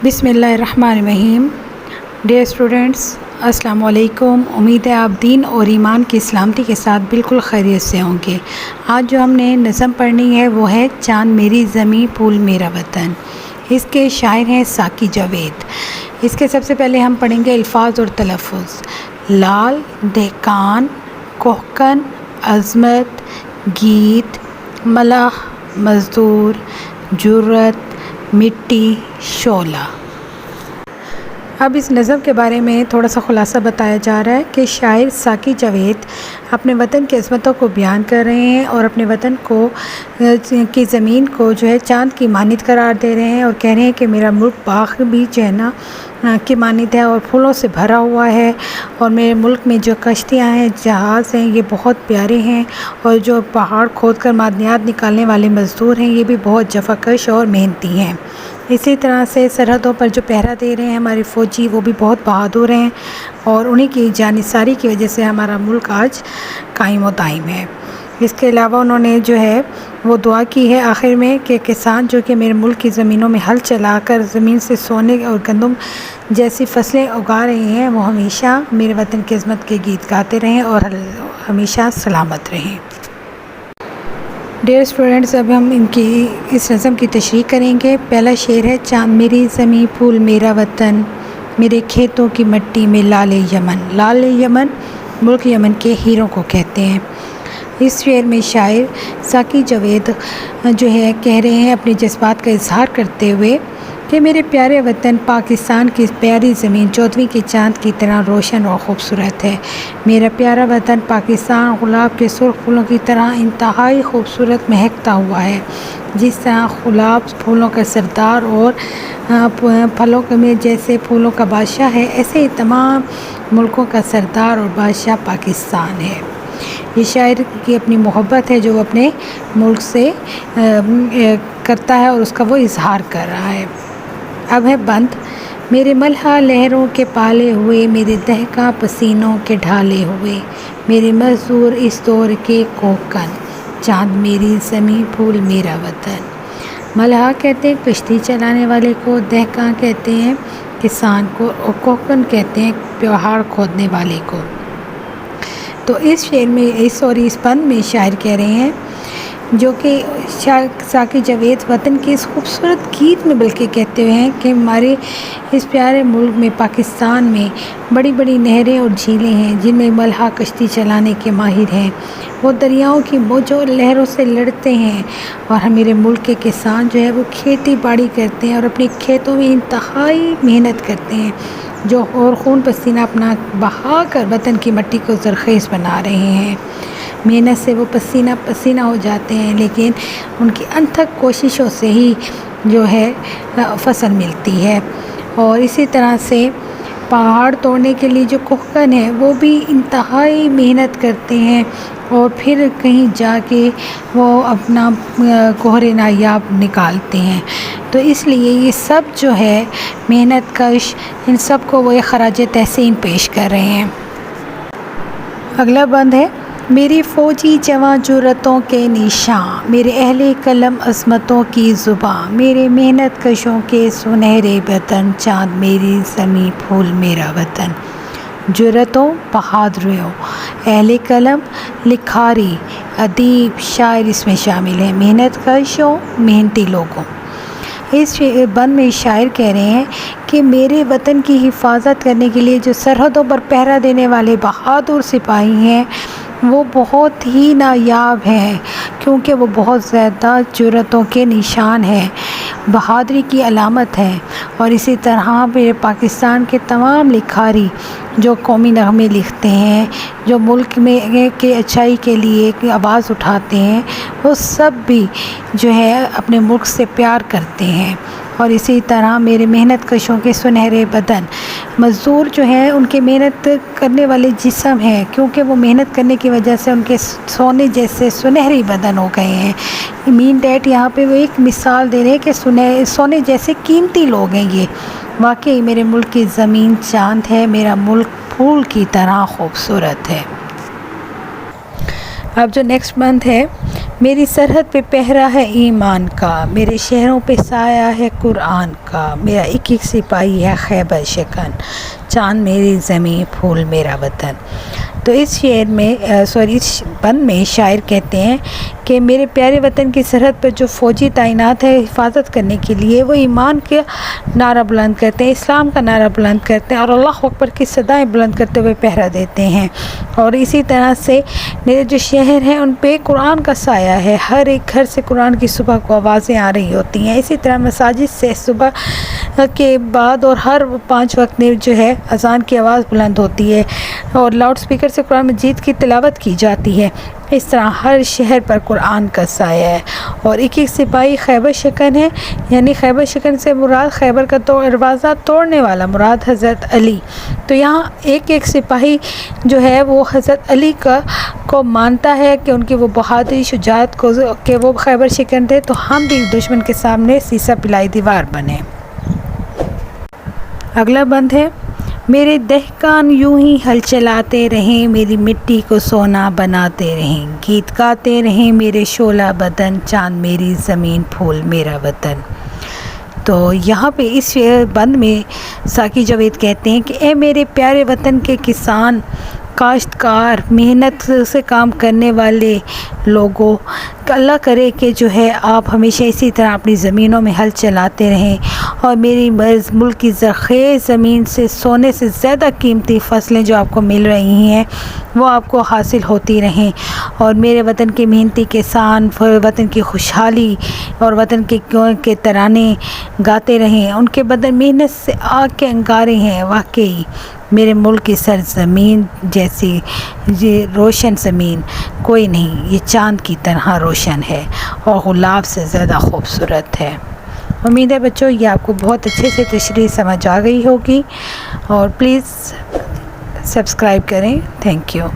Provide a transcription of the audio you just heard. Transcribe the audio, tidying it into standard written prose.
بسم اللہ الرحمن الرحیم۔ ڈیئر اسٹوڈنٹس، السلام علیکم۔ امید ہے آپ دین اور ایمان کی سلامتی کے ساتھ بالکل خیریت سے ہوں گے۔ آج جو ہم نے نظم پڑھنی ہے وہ ہے چاند میری زمیں پھول میرا وطن۔ اس کے شاعر ہیں ساقی جاوید۔ اس کے سب سے پہلے ہم پڑھیں گے الفاظ اور تلفظ۔ لال، دہقان، کوہکن، عظمت، گیت، ملح، مزدور، جرت، مٹی، شعلہ۔ اب اس نظم کے بارے میں تھوڑا سا خلاصہ بتایا جا رہا ہے کہ شاعر ساقی جاوید اپنے وطن کی عظمتوں کو بیان کر رہے ہیں اور اپنے وطن کی زمین کو جو ہے چاند کی مانند قرار دے رہے ہیں، اور کہہ رہے ہیں کہ میرا ملک باغ بھی جو ہے نا کی مانند ہے اور پھولوں سے بھرا ہوا ہے، اور میرے ملک میں جو کشتیاں ہیں، جہاز ہیں، یہ بہت پیارے ہیں، اور جو پہاڑ کھود کر معدنیات نکالنے والے مزدور ہیں یہ بھی بہت جفاکش اور محنتی ہیں۔ اسی طرح سے سرحدوں پر جو پہرا دے رہے ہیں ہمارے فوجی، وہ بھی بہت بہادر ہیں، اور انہی کی جانثاری کی وجہ سے ہمارا ملک آج قائم و دائم ہے۔ اس کے علاوہ انہوں نے جو ہے وہ دعا کی ہے آخر میں کہ کسان جو کہ میرے ملک کی زمینوں میں ہل چلا کر زمین سے سونے اور گندم جیسی فصلیں اگا رہے ہیں، وہ ہمیشہ میرے وطن کی عظمت کے گیت گاتے رہیں اور ہمیشہ سلامت رہیں۔ ڈیئر اسٹوڈنٹس، اب ہم اس نظم کی تشریح کریں گے۔ پہلا شعر ہے چاند میری زمیں پھول میرا وطن، میرے کھیتوں کی مٹی میں لال یمن۔ لال یمن ملک یمن کے ہیروں کو کہتے ہیں۔ اس شعر میں شاعر ساقی جاوید جو ہے کہہ رہے ہیں اپنے جذبات کا اظہار کرتے ہوئے کہ میرے پیارے وطن پاکستان کی پیاری زمین 14ویں کے چاند کی طرح روشن اور خوبصورت ہے۔ میرا پیارا وطن پاکستان گلاب کے سرخ پھولوں کی طرح انتہائی خوبصورت مہکتا ہوا ہے۔ جس طرح گلاب پھولوں کا سردار اور پھلوں میں جیسے پھولوں کا بادشاہ ہے، ایسے ہی تمام ملکوں کا سردار اور بادشاہ پاکستان ہے۔ یہ شاعر کی اپنی محبت ہے جو وہ اپنے ملک سے کرتا ہے اور اس کا وہ اظہار کر رہا ہے۔ اب ہے بند۔ میرے ملحہ لہروں کے پالے ہوئے، میرے دہقاں پسینوں کے ڈھالے ہوئے، میرے مزدور اس دور کے کوہکن، چاند میری زمیں پھول میرا وطن۔ ملحہ کہتے ہیں کشتی چلانے والے کو، دہقاں کہتے ہیں کسان کو، اور کوہکن کہتے ہیں پہاڑ کھودنے والے کو۔ تو اس شعر میں اس بند میں شاعر کہہ رہے ہیں جو کہ ساقی جاوید وطن کے اس خوبصورت گیت میں بلکہ کہتے ہوئے ہیں کہ ہمارے اس پیارے ملک میں پاکستان میں بڑی بڑی نہریں اور جھیلیں ہیں جن میں ملحہ کشتی چلانے کے ماہر ہیں، وہ دریاؤں کی موجوں لہروں سے لڑتے ہیں، اور میرے ملک کے کسان جو ہے وہ کھیتی باڑی کرتے ہیں اور اپنے کھیتوں میں انتہائی محنت کرتے ہیں، جو اور خون پسینہ اپنا بہا کر وطن کی مٹی کو زرخیز بنا رہے ہیں۔ محنت سے وہ پسینہ پسینہ ہو جاتے ہیں، لیکن ان کی انتھک کوششوں سے ہی جو ہے فصل ملتی ہے۔ اور اسی طرح سے پہاڑ توڑنے کے لیے جو کوہکن ہیں وہ بھی انتہائی محنت کرتے ہیں، اور پھر کہیں جا کے وہ اپنا گوہر نایاب نکالتے ہیں۔ تو اس لیے یہ سب جو ہے محنت کش، ان سب کو وہ خراج تحسین پیش کر رہے ہیں۔ اگلا بند ہے میری فوجی جواں جرتوں کے نشاں، میرے اہل قلم عظمتوں کی زباں، میرے محنت کشوں کے سنہرے وطن، چاند میری زمیں پھول میرا وطن۔ جرتوں بہادریوں، اہل قلم لکھاری، ادیب، شاعر اس میں شامل ہیں، محنت کشوں محنتی لوگوں۔ اس بند میں شاعر کہہ رہے ہیں کہ میرے وطن کی حفاظت کرنے کے لیے جو سرحدوں پر پہرا دینے والے بہادر سپاہی ہیں وہ بہت ہی نایاب ہیں، کیونکہ وہ بہت زیادہ جرتوں کے نشان ہیں، بہادری کی علامت ہے۔ اور اسی طرح میرے پاکستان کے تمام لکھاری جو قومی نغمے لکھتے ہیں، جو ملک میں کے اچھائی کے لیے آواز اٹھاتے ہیں، وہ سب بھی جو ہے اپنے ملک سے پیار کرتے ہیں۔ اور اسی طرح میرے محنت کشوں کے سنہرے بدن، مزدور جو ہیں ان کے محنت کرنے والے جسم ہیں، کیونکہ وہ محنت کرنے کی وجہ سے ان کے سونے جیسے سنہری بدن ہو گئے ہیں۔ مین ڈیٹ یہاں پہ وہ ایک مثال دے رہے ہیں کہ سونے جیسے قیمتی لوگ ہیں یہ۔ واقعی میرے ملک کی زمین چاند ہے، میرا ملک پھول کی طرح خوبصورت ہے۔ اب جو نیکسٹ بند ہے میری سرحد پہ پہرا ہے ایمان کا، میرے شہروں پہ سایہ ہے قرآن کا، میرا ایک ایک سپاہی ہے خیبر شکن، چاند میری زمین پھول میرا وطن۔ تو اس شعر میں اس بند میں شاعر کہتے ہیں کہ میرے پیارے وطن کی سرحد پر جو فوجی تعینات ہے حفاظت کرنے کے لیے، وہ ایمان کا نعرہ بلند کرتے ہیں، اسلام کا نعرہ بلند کرتے ہیں اور اللہ اکبر کی صدائیں بلند کرتے ہوئے پہرا دیتے ہیں۔ اور اسی طرح سے میرے جو شہر ہیں ان پہ قرآن کا سایہ ہے، ہر ایک گھر سے قرآن کی صبح کو آوازیں آ رہی ہوتی ہیں۔ اسی طرح مساجد سے صبح کے بعد اور ہر 5 وقت میں جو ہے اذان کی آواز بلند ہوتی ہے اور لاؤڈ اسپیکر سے قرآن مجید کی تلاوت کی جاتی ہے۔ اس طرح ہر شہر پر قرآن کا سایہ ہے اور ایک ایک سپاہی خیبر شکن ہے، یعنی خیبر شکن سے مراد خیبر کا دروازہ توڑنے والا مراد حضرت علی۔ تو یہاں ایک ایک سپاہی جو ہے وہ حضرت علی کو مانتا ہے کہ ان کی وہ بہادری شجاعت کو کہ وہ خیبر شکن تھے، تو ہم بھی دشمن کے سامنے سیسا پلائی دیوار بنے۔ اگلا بند ہے، میرے دہقان یوں ہی ہل چلاتے رہیں، میری مٹی کو سونا بناتے رہیں، گیت گاتے رہیں میرے شعلہ بدن، چاند میری زمین پھول میرا وطن۔ تو یہاں پہ اس بند میں ساقی جاوید کہتے ہیں کہ اے میرے پیارے وطن کے کسان، کاشتکار، محنت سے کام کرنے والے لوگوں، اللہ کرے کہ جو ہے آپ ہمیشہ اسی طرح اپنی زمینوں میں ہل چلاتے رہیں اور میری ملک کی زرخیز زمین سے سونے سے زیادہ قیمتی فصلیں جو آپ کو مل رہی ہیں وہ آپ کو حاصل ہوتی رہیں، اور میرے وطن کے محنتی کسان وطن کی خوشحالی اور وطن کے ترانے گاتے رہیں۔ ان کے بدن محنت سے آگ کے انگارے ہیں، واقعی میرے ملک کی سرزمین جیسی یہ روشن زمین کوئی نہیں، یہ چاند کی طرح روشن ہے اور گلاب سے زیادہ خوبصورت ہے۔ امید ہے بچوں یہ آپ کو بہت اچھے سے تشریح سمجھ آ گئی ہوگی، اور پلیز سبسکرائب کریں۔ Thank you.